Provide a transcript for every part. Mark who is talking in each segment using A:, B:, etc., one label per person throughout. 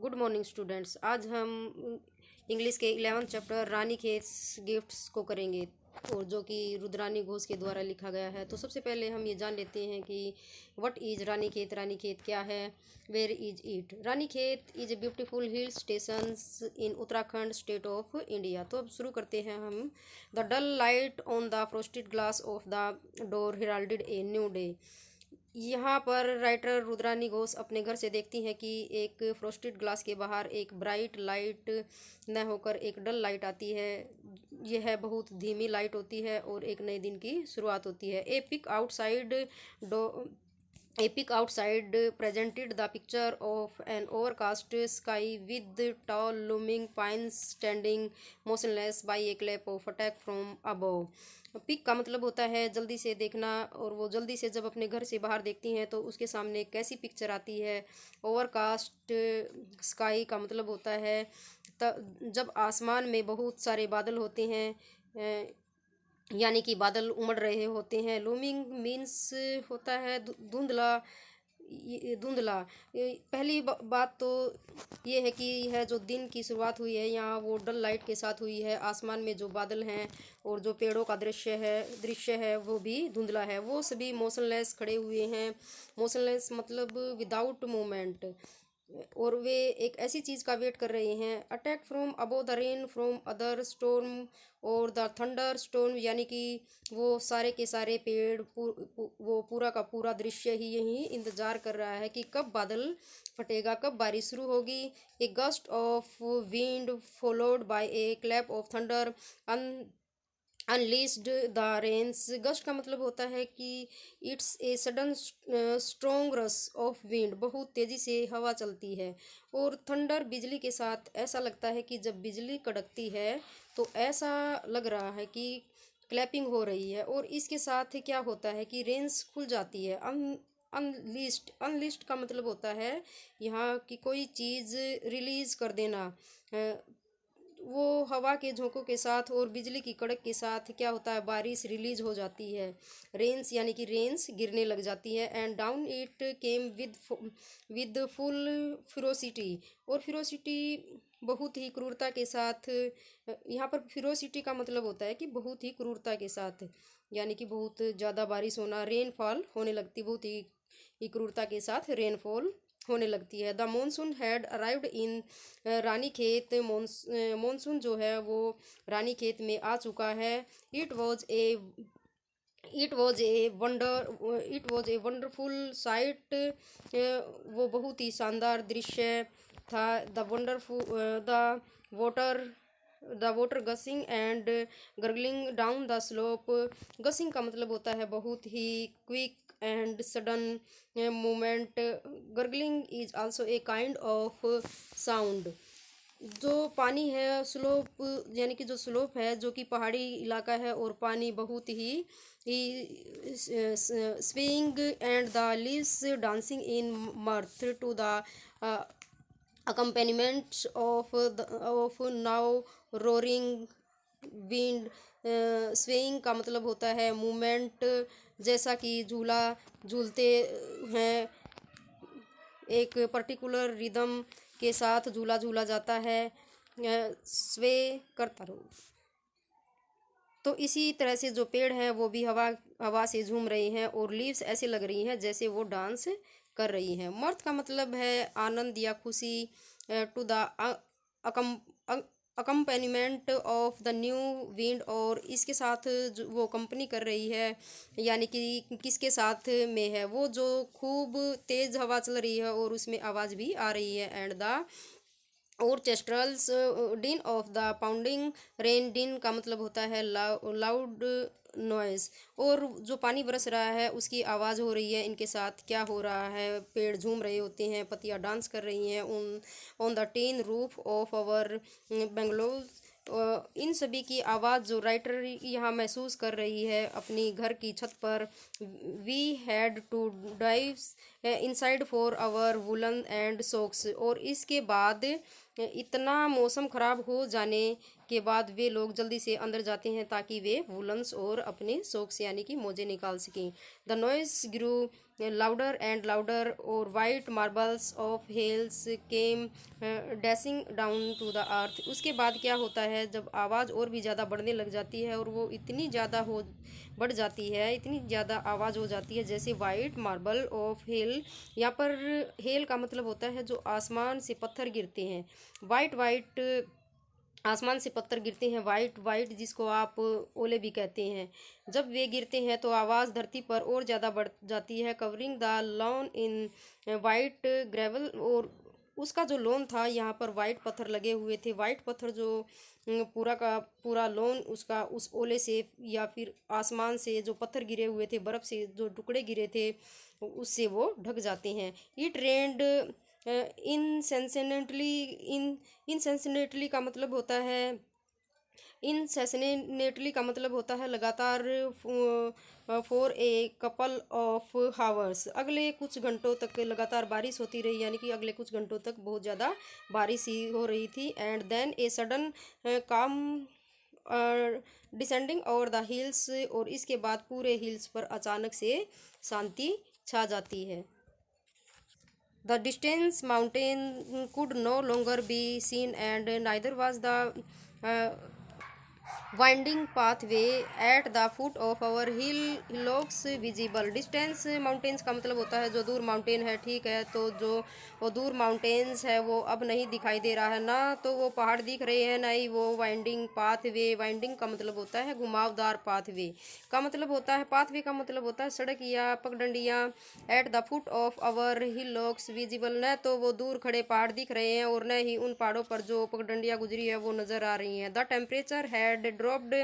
A: Good morning students. आज हम English के 11th चैप्टर रानी खेत गिफ्ट्स को करेंगे और जो कि रुद्रानी घोष के द्वारा लिखा गया है। तो सबसे पहले हम ये जान लेते हैं कि व्हाट इज़ रानी खेत। रानी खेत क्या है? Where is it? Ranikhet is a beautiful hill stations in Uttarakhand state of India. तो अब शुरू करते हैं हम। The dull light on the frosted glass of the door heralded a new day. यहाँ पर राइटर रुद्रानी घोष अपने घर से देखती हैं कि एक फ्रोस्टेड ग्लास के बाहर एक ब्राइट लाइट न होकर एक डल लाइट आती है। यह बहुत धीमी लाइट होती है और एक नए दिन की शुरुआत होती है। डो A pic outside presented the picture of an overcast sky with tall looming pines standing motionless by a clap of attack from above। Pic का मतलब होता है जल्दी से देखना, और वो जल्दी से जब अपने घर से बाहर देखती हैं तो उसके सामने कैसी पिक्चर आती है। ओवरकास्ट स्काई का मतलब होता है जब आसमान में बहुत सारे बादल होते हैं, यानी कि बादल उमड़ रहे होते हैं। लूमिंग मीन्स होता है धुंधला। धुंधला पहली बात तो ये है कि यह जो दिन की शुरुआत हुई है यहाँ वो डल लाइट के साथ हुई है। आसमान में जो बादल हैं और जो पेड़ों का दृश्य है वो भी धुंधला है। वो सभी मोशनलेस खड़े हुए हैं। मोशनलेस मतलब विदाउट मूवमेंट, और वे एक ऐसी चीज़ का वेट कर रहे हैं। Attack from above the rain from other storm और द थंडर स्टोर्म, यानी कि वो सारे के सारे पेड़ वो पूरा का पूरा दृश्य ही यही इंतज़ार कर रहा है कि कब बादल फटेगा, कब बारिश शुरू होगी। A gust of wind followed by a clap of thunder unleashed the rains. Gust का मतलब होता है कि it's a sudden strong rush of wind, बहुत तेज़ी से हवा चलती है। और थंडर बिजली के साथ, ऐसा लगता है कि जब बिजली कड़कती है तो ऐसा लग रहा है कि क्लैपिंग हो रही है। और इसके साथ क्या होता है कि रेंस खुल जाती है। अनलिस्ट का मतलब होता है यहाँ की कोई चीज़ रिलीज कर देना। वो हवा के झोंकों के साथ और बिजली की कड़क के साथ क्या होता है, बारिश रिलीज हो जाती है। रेन्स यानी कि रेन्स गिरने लग जाती है। And down it came with full ferocity. और फिरोसिटी बहुत ही क्रूरता के साथ। यहाँ पर फिरोसिटी का मतलब होता है कि बहुत ही क्रूरता के साथ, यानी कि बहुत ज़्यादा बारिश होना। रेनफॉल होने लगती, बहुत ही क्रूरता के साथ रेनफॉल होने लगती है। The monsoon had arrived in Ranikhet. Monsoon जो है वो रानी खेत में आ चुका है। It was a it was a wonderful sight. वो बहुत ही शानदार दृश्य था। The water the water gushing and gurgling down the slope. Gushing का मतलब होता है बहुत ही quick and sudden movement. Gurgling is also a kind of sound. जो पानी है स्लोप, यानी कि जो स्लोप है जो कि पहाड़ी इलाका है, और पानी बहुत ही swing and the leaves dancing in mirth to the accompaniment of now roaring wind। Swing का मतलब होता है मूवमेंट, जैसा कि झूला झूलते हैं, एक पर्टिकुलर रिदम के साथ झूला झूला जाता है, स्वे करता रहो। तो इसी तरह से जो पेड़ हैं वो भी हवा से झूम रहे हैं, और लीव्स ऐसे लग रही हैं जैसे वो डांस कर रही हैं। मर्थ का मतलब है आनंद या खुशी। To the accompaniment of the new wind, और इसके साथ जो वो कंपनी कर रही है, यानी कि किसके साथ में है, वो जो खूब तेज़ हवा चल रही है और उसमें आवाज़ भी आ रही है। And the orchestrals din of the pounding rain. दिन का मतलब होता है लाउड नॉइज, और जो पानी बरस रहा है उसकी आवाज़ हो रही है। इनके साथ क्या हो रहा है, पेड़ झूम रहे होते हैं, पत्तियां डांस कर रही हैं on the tin roof of our Bangalore. इन सभी की आवाज़ जो राइटर यहाँ महसूस कर रही है अपनी घर की छत पर। We had to dive inside for our woollen and socks. और इसके बाद इतना मौसम ख़राब हो जाने के बाद वे लोग जल्दी से अंदर जाते हैं ताकि वे वुलन्स और अपने सॉक्स यानी कि मोजे निकाल सकें। The noise grew louder and louder और white marbles of hails came dashing down to the earth. उसके बाद क्या होता है, जब आवाज़ और भी ज़्यादा बढ़ने लग जाती है और वो इतनी ज़्यादा हो बढ़ जाती है, इतनी ज़्यादा आवाज़ हो जाती है जैसे वाइट मार्बल ऑफ हेल। यहाँ पर हेल का मतलब होता है जो आसमान से पत्थर गिरते हैं। वाइट वाइट आसमान से पत्थर गिरते हैं, वाइट वाइट जिसको आप ओले भी कहते हैं। जब वे गिरते हैं तो आवाज़ धरती पर और ज़्यादा बढ़ जाती है। Covering the log in white gravel, और उसका जो लॉन था यहाँ पर वाइट पत्थर लगे हुए थे। वाइट पत्थर जो पूरा का पूरा लॉन उसका उस ओले से या फिर आसमान से जो पत्थर गिरे हुए थे, बर्फ़ से जो टुकड़े गिरे थे, उससे वो ढक जाते हैं। इट रेंड इनसेंसेनेटली इनसेंसेनेटली का मतलब होता है इनसेसनेटली का मतलब होता है लगातार, for a couple of hours. अगले कुछ घंटों तक लगातार बारिश होती रही, यानी कि अगले कुछ घंटों तक बहुत ज़्यादा बारिश ही हो रही थी। एंड देन ए सडन काम डिसेंडिंग ओवर द हिल्स, और इसके बाद पूरे हिल्स पर अचानक से शांति छा जाती है। The distant mountain could no longer be seen, and neither was the uh, winding pathway at the foot of our hillocks visible। Distance mountains का मतलब होता है जो दूर माउंटेन है, ठीक है। तो जो वो दूर माउंटेन्स है वो अब नहीं दिखाई दे रहा है, ना तो वो पहाड़ दिख रहे हैं, ना ही वो वाइंडिंग पाथवे। वाइंडिंग का मतलब होता है घुमावदार, पाथवे का मतलब होता है पाथवे का मतलब होता है सड़क या पगडंडियाँ। At the foot of our hillocks visible, न तो वो दूर खड़े पहाड़ दिख रहे हैं और न ही उन पहाड़ों पर जो पगडंडियाँ गुजरी है वो नज़र आ रही हैं। The temperature had dropped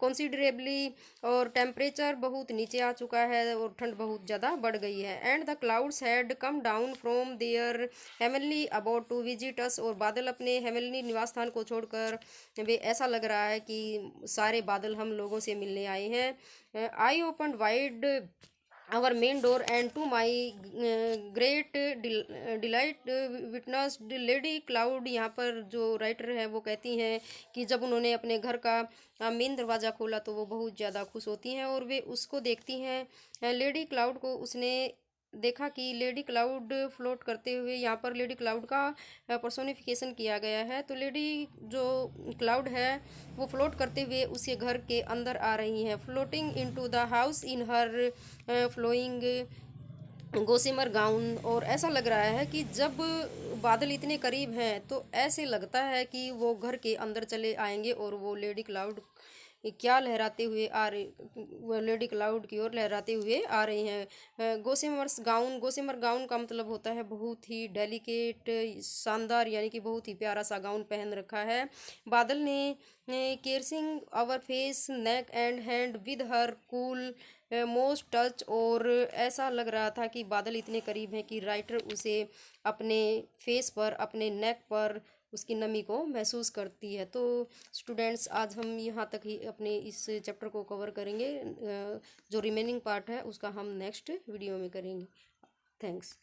A: considerably, और टेम्परेचर बहुत नीचे आ चुका है और ठंड बहुत ज़्यादा बढ़ गई है। And the clouds had come down from there heavenly about to visit us, और बादल अपने हेमनली निवास स्थान को छोड़कर वे, ऐसा लग रहा है कि सारे बादल हम लोगों से मिलने आए हैं। I open wide our main door, and to my great delight witnessed lady cloud. यहाँ पर जो राइटर है वो कहती हैं कि जब उन्होंने अपने घर का मेन दरवाज़ा खोला तो वो बहुत ज़्यादा खुश होती हैं और वे उसको देखती हैं। लेडी क्लाउड को उसने देखा कि लेडी क्लाउड फ्लोट करते हुए, यहाँ पर लेडी क्लाउड का पर्सोनिफिकेशन किया गया है। तो लेडी जो क्लाउड है वो फ्लोट करते हुए उसके घर के अंदर आ रही हैं। Floating into the house in her flowing gossamer gown, और ऐसा लग रहा है कि जब बादल इतने करीब हैं तो ऐसे लगता है कि वो घर के अंदर चले आएंगे और वो लेडी क्लाउड क्या लहराते हुए आ रही, वो लेडी क्लाउड की ओर लहराते हुए आ रही हैं। गोसिमर्स गाउन, गोसिमर गाउन का मतलब होता है बहुत ही डेलिकेट, शानदार, यानी कि बहुत ही प्यारा सा गाउन पहन रखा है। बादल ने caring our face neck and hand with her cool most touch, और ऐसा लग रहा था कि बादल इतने करीब हैं कि राइटर उसे अपने फेस पर, अपने नेक पर उसकी नमी को महसूस करती है। तो स्टूडेंट्स, आज हम यहाँ तक ही अपने इस चैप्टर को कवर करेंगे। जो रिमेनिंग पार्ट है उसका हम नेक्स्ट वीडियो में करेंगे। थैंक्स।